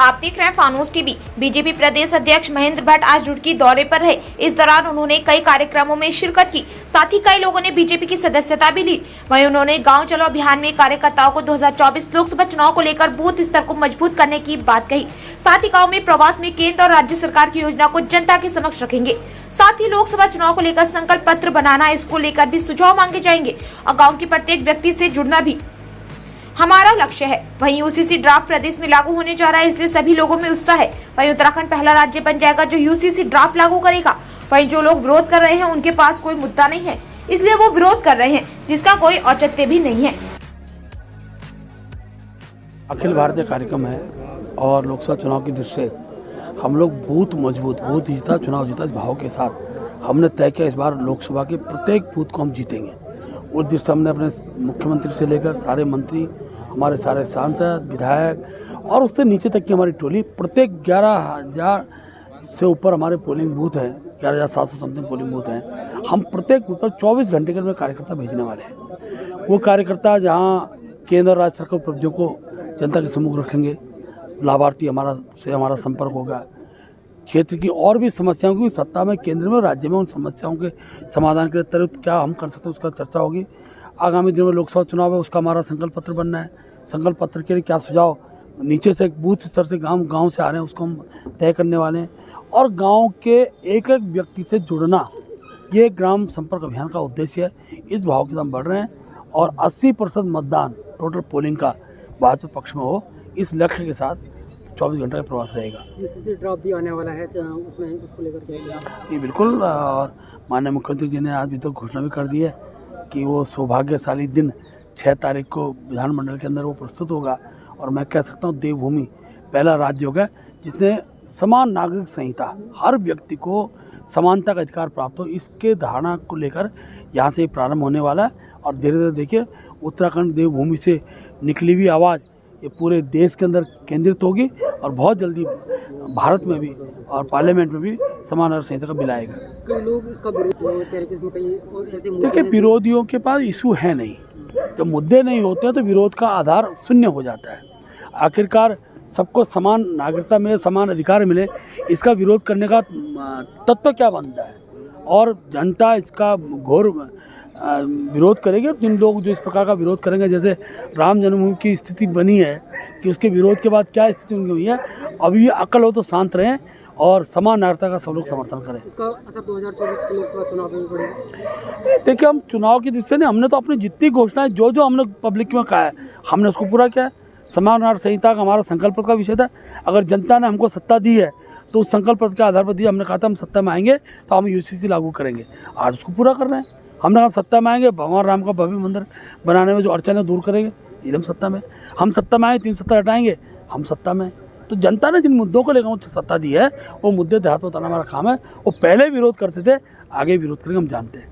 आप देख रहे हैं फानूस टीवी। बीजेपी प्रदेश अध्यक्ष महेंद्र भट्ट आज रुड़की दौरे पर रहे। इस दौरान उन्होंने कई कार्यक्रमों में शिरकत की, साथ ही कई लोगों ने बीजेपी की सदस्यता भी ली। वहीं उन्होंने गांव चलो अभियान में कार्यकर्ताओं को 2024 लोकसभा चुनाव को लेकर बूथ स्तर को मजबूत करने की बात कही। साथ ही गाँव में प्रवास में केंद्र और राज्य सरकार की योजना को जनता के समक्ष रखेंगे। साथ ही लोकसभा चुनाव को लेकर संकल्प पत्र बनाना, इसको लेकर भी सुझाव मांगे जाएंगे और गाँव के प्रत्येक व्यक्ति से जुड़ना भी हमारा लक्ष्य है। वहीं यूसीसी ड्राफ्ट प्रदेश में लागू होने जा रहा है, इसलिए सभी लोगों में उत्साह है। वहीं उत्तराखंड पहला राज्य बन जाएगा जो यूसीसी ड्राफ्ट लागू करेगा। वहीं जो लोग विरोध कर रहे हैं उनके पास कोई मुद्दा नहीं है, इसलिए वो विरोध कर रहे हैं, जिसका कोई औचित्य भी नहीं है। अखिल भारतीय कार्यक्रम है और लोकसभा चुनाव की दृष्टि से हम लोग बूथ मजबूत, बूथ जीता चुनाव जीता इस भाव के साथ हमने तय किया इस बार लोकसभा के प्रत्येक बूथ को हम जीतेंगे। उस दृष्टि हमने अपने मुख्यमंत्री से लेकर सारे मंत्री, हमारे सारे सांसद, विधायक और उससे नीचे तक की हमारी टोली, प्रत्येक 11,000 से ऊपर हमारे पोलिंग बूथ हैं, 11,700 समथिंग पोलिंग बूथ हैं। हम प्रत्येक बूथ पर 24 घंटे के अंदर कार्यकर्ता भेजने वाले हैं। वो कार्यकर्ता जहाँ केंद्र और राज्य सरकार उपलब्धियों को जनता के सम्मुख रखेंगे, लाभार्थी हमारा संपर्क होगा, क्षेत्र की और भी समस्याओं की सत्ता में, केंद्र में, राज्य में उन समस्याओं के समाधान के लिए त्वरित क्या हम कर सकते हैं उसका चर्चा होगी। आगामी दिनों में लोकसभा चुनाव है, उसका हमारा संकल्प पत्र बनना है। संकल्प पत्र के लिए क्या सुझाव नीचे से बूथ स्तर से गांव से आ रहे हैं उसको हम तय करने वाले हैं। और गांव के एक एक व्यक्ति से जुड़ना, ये ग्राम संपर्क अभियान का उद्देश्य है। इस भाव के साथ हम बढ़ रहे हैं और 80% मतदान टोटल पोलिंग का भाजपा पक्ष में हो, इस लक्ष्य के साथ 24 घंटे का प्रवास रहेगा। यूसीसी ड्राफ्ट भी आने वाला है, उसमें उसको लेकर के ये बिल्कुल, और माननीय मुख्यमंत्री जी ने आज भी तो घोषणा भी कर दी है कि वो सौभाग्यशाली दिन 6 तारीख को विधानमंडल के अंदर वो प्रस्तुत होगा। और मैं कह सकता हूँ देवभूमि पहला राज्य होगा जिसने समान नागरिक संहिता, हर व्यक्ति को समानता का अधिकार प्राप्त हो, इसके धारणा को लेकर यहाँ से प्रारंभ होने वाला है। और धीरे धीरे देखिए उत्तराखंड देवभूमि से निकली हुई आवाज़ ये पूरे देश के अंदर केंद्रित होगी और बहुत जल्दी भारत में भी और पार्लियामेंट में भी समान नागरिक संहिता का बिल आएगा। कई लोग इसका विरोध, देखिए विरोधियों के पास इशू है नहीं, जब मुद्दे नहीं होते हैं तो विरोध का आधार शून्य हो जाता है। आखिरकार सबको समान नागरिकता मिले, समान अधिकार मिले, इसका विरोध करने का तत्व क्या बनता है? और जनता इसका घोर विरोध करेगी। और जिन लोग जो इस प्रकार का विरोध करेंगे, जैसे राम जन्मभूमि की स्थिति बनी है कि उसके विरोध के बाद क्या स्थिति उनकी हुई है, अभी अकल हो तो शांत रहें और समान नागरिकता का सब लोग समर्थन करें। इसका असर 2024 के लोकसभा चुनाव में पड़ेगा। देखिए हम चुनाव की दृष्टि से नहीं, हमने तो अपनी जितनी घोषणाएं जो हमने पब्लिक में कहा है हमने उसको पूरा किया है। समान नागरिक संहिता का हमारा संकल्प का विषय था। अगर जनता ने हमको सत्ता दी है तो उस संकल्प पत्र के आधार पर दिया, हमने कहा था हम सत्ता में आएंगे तो हम यूसीसी लागू करेंगे। आज उसको पूरा कर रहे हैं। हमने कहा सत्ता में आएंगे, भगवान राम का भव्य मंदिर बनाने में जो अड़चनें दूर करेंगे, एकदम सत्ता में। हम सत्ता में आए, 370 हटाएंगे, हम सत्ता में। तो जनता ने जिन मुद्दों को लेकर मुझे सत्ता दी है वो मुद्दे देहात बताना हमारा काम है। वो पहले विरोध करते थे, आगे विरोध करेंगे, हम जानते हैं।